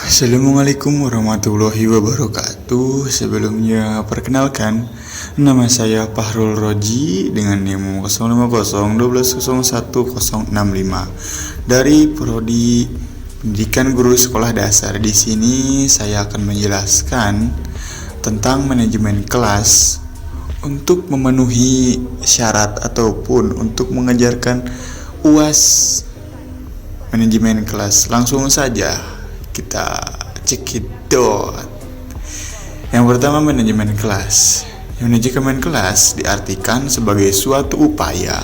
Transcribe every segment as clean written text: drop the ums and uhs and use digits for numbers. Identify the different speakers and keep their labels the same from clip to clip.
Speaker 1: Assalamualaikum warahmatullahi wabarakatuh. Sebelumnya perkenalkan, nama saya Fahrul Roji dengan NIM 05012011065 dari Prodi Pendidikan Guru Sekolah Dasar. Di sini saya akan menjelaskan tentang manajemen kelas untuk memenuhi syarat ataupun untuk mengejarkan UAS manajemen kelas. Langsung saja kita cekidot. Yang pertama, manajemen kelas. Manajemen kelas diartikan sebagai suatu upaya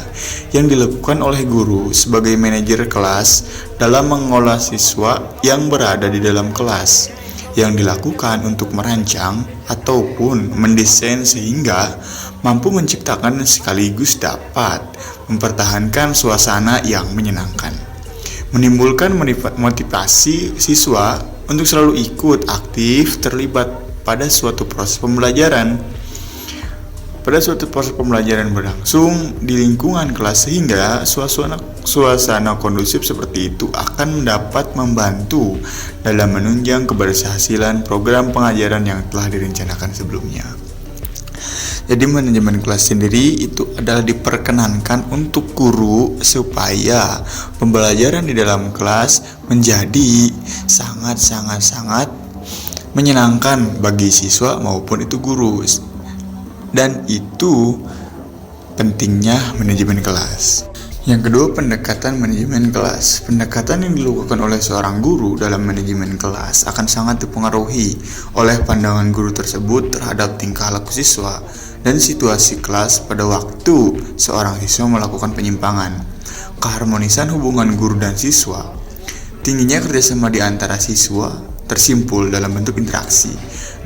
Speaker 1: yang dilakukan oleh guru sebagai manajer kelas dalam mengolah siswa yang berada di dalam kelas, yang dilakukan untuk merancang ataupun mendesain sehingga mampu menciptakan sekaligus dapat mempertahankan suasana yang menyenangkan, menimbulkan motivasi siswa untuk selalu ikut aktif terlibat pada suatu proses pembelajaran. Pada suatu proses pembelajaran berlangsung di lingkungan kelas sehingga suasana kondusif seperti itu akan dapat membantu dalam menunjang keberhasilan program pengajaran yang telah direncanakan sebelumnya. Jadi manajemen kelas sendiri itu adalah diperkenankan untuk guru supaya pembelajaran di dalam kelas menjadi sangat menyenangkan bagi siswa maupun itu guru. Dan itu pentingnya manajemen kelas. Yang kedua, pendekatan manajemen kelas. Pendekatan yang dilakukan oleh seorang guru dalam manajemen kelas akan sangat dipengaruhi oleh pandangan guru tersebut terhadap tingkah laku siswa dan situasi kelas pada waktu seorang siswa melakukan penyimpangan. Keharmonisan hubungan guru dan siswa. Tingginya kerjasama di antara siswa tersimpul dalam bentuk interaksi.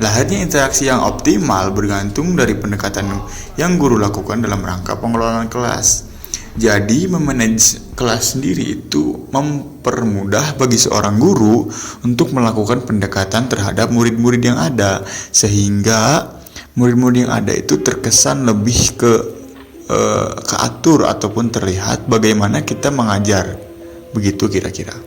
Speaker 1: Lahirnya interaksi yang optimal bergantung dari pendekatan yang guru lakukan dalam rangka pengelolaan kelas. Jadi memanage kelas sendiri itu mempermudah bagi seorang guru untuk melakukan pendekatan terhadap murid-murid yang ada, sehingga murid-murid yang ada itu terkesan lebih keatur ataupun terlihat bagaimana kita mengajar. Begitu kira-kira.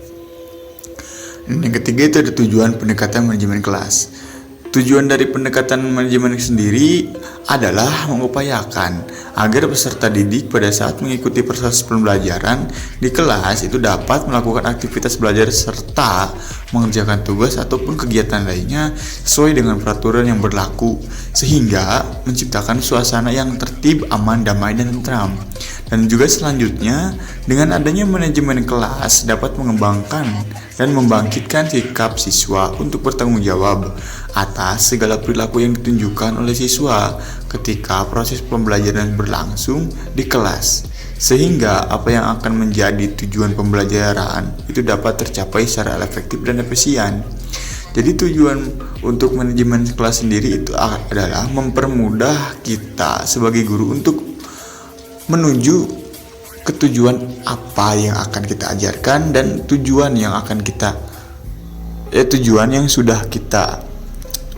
Speaker 1: Dan yang ketiga itu ada tujuan pendekatan manajemen kelas. Tujuan dari pendekatan manajemen sendiri adalah mengupayakan agar peserta didik pada saat mengikuti proses pembelajaran di kelas itu dapat melakukan aktivitas belajar serta mengerjakan tugas ataupun kegiatan lainnya sesuai dengan peraturan yang berlaku, sehingga menciptakan suasana yang tertib, aman, damai, dan tentram. Dan juga selanjutnya, dengan adanya manajemen kelas dapat mengembangkan dan membangkitkan sikap siswa untuk bertanggung jawab atas segala perilaku yang ditunjukkan oleh siswa ketika proses pembelajaran berlangsung di kelas, sehingga apa yang akan menjadi tujuan pembelajaran itu dapat tercapai secara efektif dan efisien. Jadi tujuan untuk manajemen kelas sendiri itu adalah mempermudah kita sebagai guru untuk menuju ke tujuan apa yang akan kita ajarkan dan tujuan yang sudah kita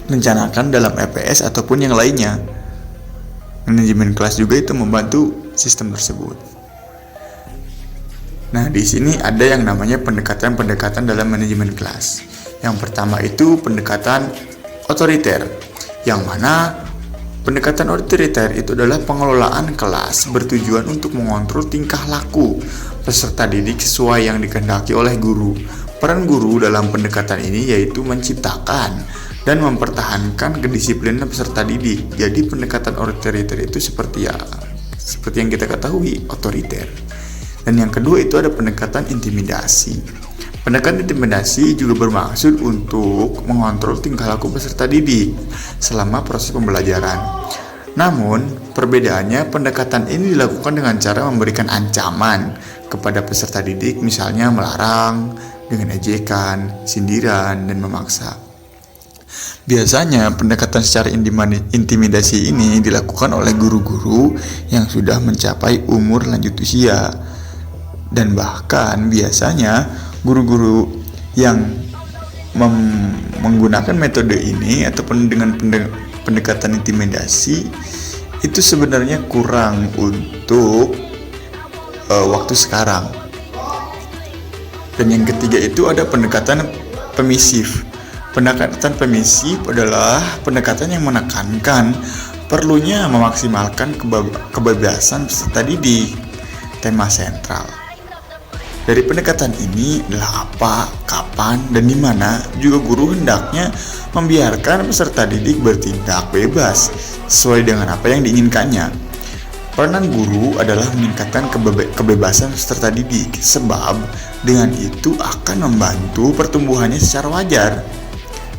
Speaker 1: rencanakan dalam EPS ataupun yang lainnya. Manajemen kelas juga itu membantu sistem tersebut. Nah, di sini ada yang namanya pendekatan dalam manajemen kelas. Yang pertama itu pendekatan otoriter, yang mana pendekatan otoriter itu adalah pengelolaan kelas bertujuan untuk mengontrol tingkah laku peserta didik sesuai yang dikehendaki oleh guru. Peran guru dalam pendekatan ini yaitu menciptakan dan mempertahankan kedisiplinan peserta didik. Jadi pendekatan otoriter itu seperti yang kita ketahui, otoriter. Dan yang kedua itu ada pendekatan intimidasi. Pendekatan intimidasi juga bermaksud untuk mengontrol tingkah laku peserta didik selama proses pembelajaran. Namun, perbedaannya pendekatan ini dilakukan dengan cara memberikan ancaman kepada peserta didik, misalnya melarang dengan ejekan, sindiran, dan memaksa. Biasanya pendekatan secara intimidasi ini dilakukan oleh guru-guru yang sudah mencapai umur lanjut usia, dan bahkan biasanya guru-guru yang menggunakan metode ini ataupun dengan pendekatan intimidasi itu sebenarnya kurang untuk waktu sekarang. Dan yang ketiga itu ada pendekatan permisif. Pendekatan permisif adalah pendekatan yang menekankan perlunya memaksimalkan kebebasan peserta didik, tema sentral. Dari pendekatan ini adalah apa, kapan, dan di mana juga guru hendaknya membiarkan peserta didik bertindak bebas sesuai dengan apa yang diinginkannya. Peranan guru adalah meningkatkan kebebasan peserta didik, sebab dengan itu akan membantu pertumbuhannya secara wajar.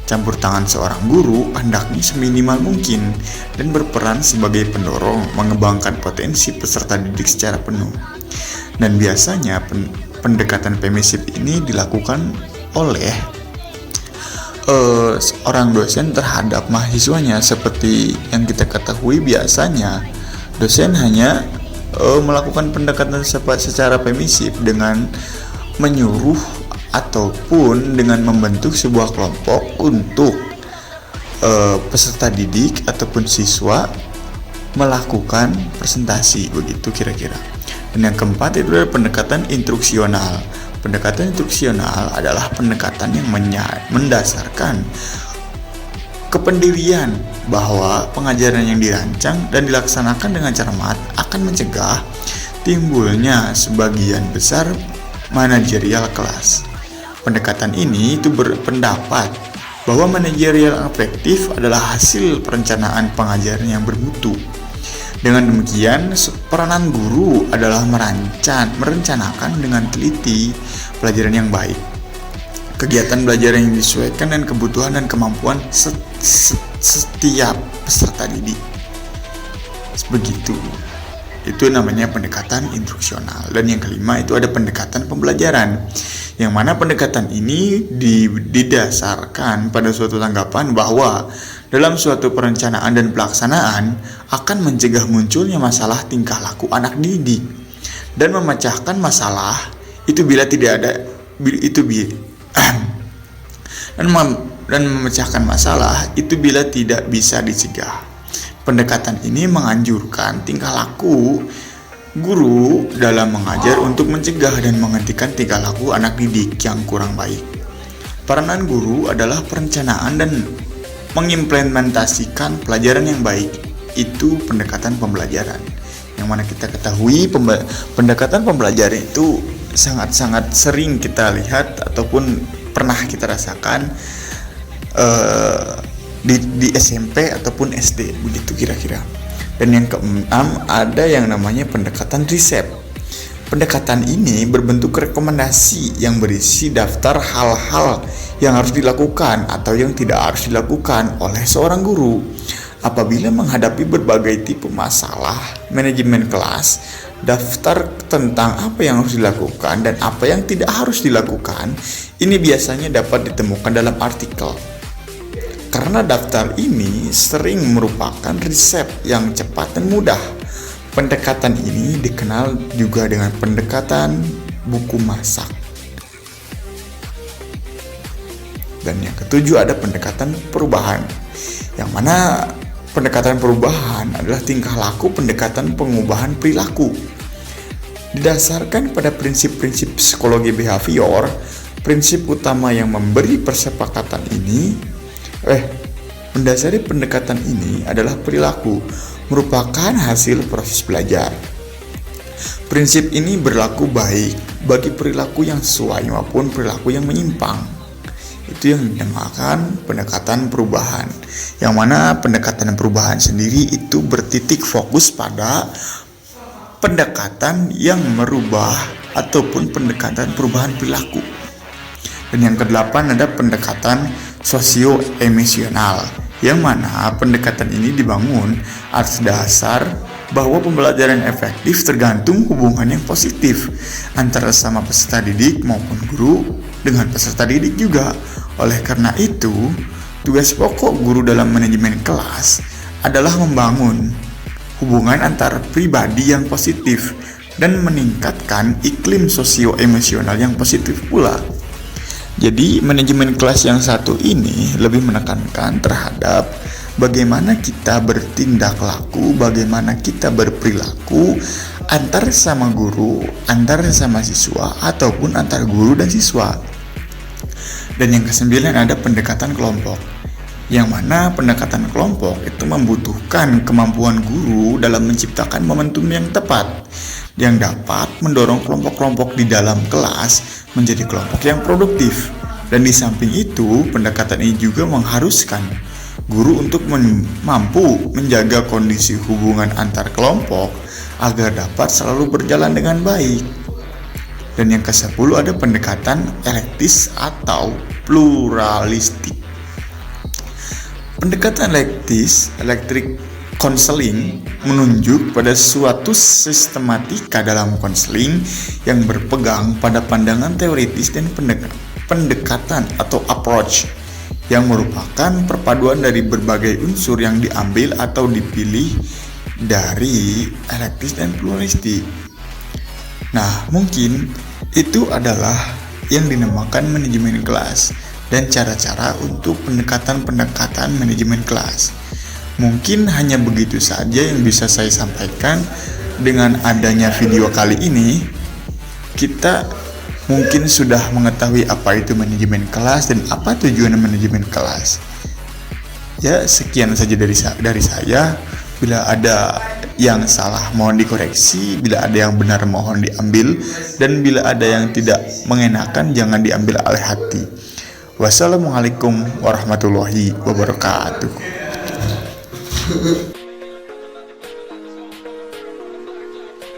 Speaker 1: Campur tangan seorang guru hendaknya seminimal mungkin dan berperan sebagai pendorong mengembangkan potensi peserta didik secara penuh. Dan biasanya pendekatan permisif ini dilakukan oleh seorang dosen terhadap mahasiswanya. Seperti yang kita ketahui, biasanya dosen hanya melakukan pendekatan secara permisif dengan menyuruh ataupun dengan membentuk sebuah kelompok untuk peserta didik ataupun siswa melakukan presentasi, begitu kira-kira. Dan yang keempat itu adalah pendekatan instruksional. Pendekatan instruksional adalah pendekatan yang mendasarkan kependirian bahwa pengajaran yang dirancang dan dilaksanakan dengan cermat akan mencegah timbulnya sebagian besar manajerial kelas. Pendekatan ini itu berpendapat bahwa manajerial efektif adalah hasil perencanaan pengajaran yang bermutu. Dengan demikian, peranan guru adalah merencanakan dengan teliti pelajaran yang baik. Kegiatan belajar yang disesuaikan dengan kebutuhan dan kemampuan setiap peserta didik. Begitu. Itu namanya pendekatan instruksional. Dan yang kelima itu ada pendekatan pembelajaran, yang mana pendekatan ini didasarkan pada suatu tanggapan bahwa dalam suatu perencanaan dan pelaksanaan akan mencegah munculnya masalah tingkah laku anak didik dan memecahkan masalah itu bila tidak ada dan memecahkan masalah itu bila tidak bisa dicegah. Pendekatan ini menganjurkan tingkah laku guru dalam mengajar untuk mencegah dan menghentikan tingkah laku anak didik yang kurang baik. Peranan guru adalah perencanaan dan mengimplementasikan pelajaran yang baik. Itu pendekatan pembelajaran. Yang mana kita ketahui pendekatan pembelajaran itu sangat-sangat sering kita lihat ataupun pernah kita rasakan di SMP ataupun SD, begitu kira-kira. Dan yang keenam ada yang namanya pendekatan riset. Pendekatan ini berbentuk rekomendasi yang berisi daftar hal-hal yang harus dilakukan atau yang tidak harus dilakukan oleh seorang guru apabila menghadapi berbagai tipe masalah manajemen kelas. Daftar tentang apa yang harus dilakukan dan apa yang tidak harus dilakukan ini biasanya dapat ditemukan dalam artikel. Karena daftar ini sering merupakan resep yang cepat dan mudah. Pendekatan ini dikenal juga dengan pendekatan buku masak. Dan yang ketujuh ada pendekatan perubahan, yang mana pendekatan perubahan adalah tingkah laku pendekatan pengubahan perilaku. Didasarkan pada prinsip-prinsip psikologi behavior, prinsip utama yang memberi persepakatan ini mendasari pendekatan ini adalah perilaku merupakan hasil proses belajar. Prinsip ini berlaku baik bagi perilaku yang sesuai maupun perilaku yang menyimpang. Itu yang dinamakan pendekatan perubahan. Yang mana pendekatan perubahan sendiri itu bertitik fokus pada pendekatan yang merubah ataupun pendekatan perubahan perilaku. Dan yang kedelapan ada pendekatan sosio-emosional, yang mana pendekatan ini dibangun atas dasar bahwa pembelajaran efektif tergantung hubungan yang positif antara sama peserta didik maupun guru dengan peserta didik juga. Oleh karena itu, tugas pokok guru dalam manajemen kelas adalah membangun hubungan antar pribadi yang positif dan meningkatkan iklim sosio-emosional yang positif pula. Jadi manajemen kelas yang satu ini lebih menekankan terhadap bagaimana kita bertindak laku, bagaimana kita berperilaku antar sama guru, antar sama siswa, ataupun antar guru dan siswa. Dan yang kesembilan ada pendekatan kelompok, yang mana pendekatan kelompok itu membutuhkan kemampuan guru dalam menciptakan momentum yang tepat yang dapat mendorong kelompok-kelompok di dalam kelas menjadi kelompok yang produktif. Dan di samping itu, pendekatan ini juga mengharuskan guru untuk mampu menjaga kondisi hubungan antar kelompok agar dapat selalu berjalan dengan baik. Dan yang ke-10 ada pendekatan elektis atau pluralistik. Pendekatan electric counseling menunjuk pada suatu sistematika dalam konseling yang berpegang pada pandangan teoritis dan pendekatan atau approach yang merupakan perpaduan dari berbagai unsur yang diambil atau dipilih dari elektis dan pluralistik. Nah, mungkin itu adalah yang dinamakan manajemen kelas dan cara-cara untuk pendekatan-pendekatan manajemen kelas. Mungkin hanya begitu saja yang bisa saya sampaikan. Dengan adanya video kali ini, kita mungkin sudah mengetahui apa itu manajemen kelas dan apa tujuan manajemen kelas. Ya, sekian saja dari saya. Bila ada yang salah mohon dikoreksi, bila ada yang benar mohon diambil, dan bila ada yang tidak mengenakan jangan diambil oleh hati. Wassalamualaikum warahmatullahi wabarakatuh.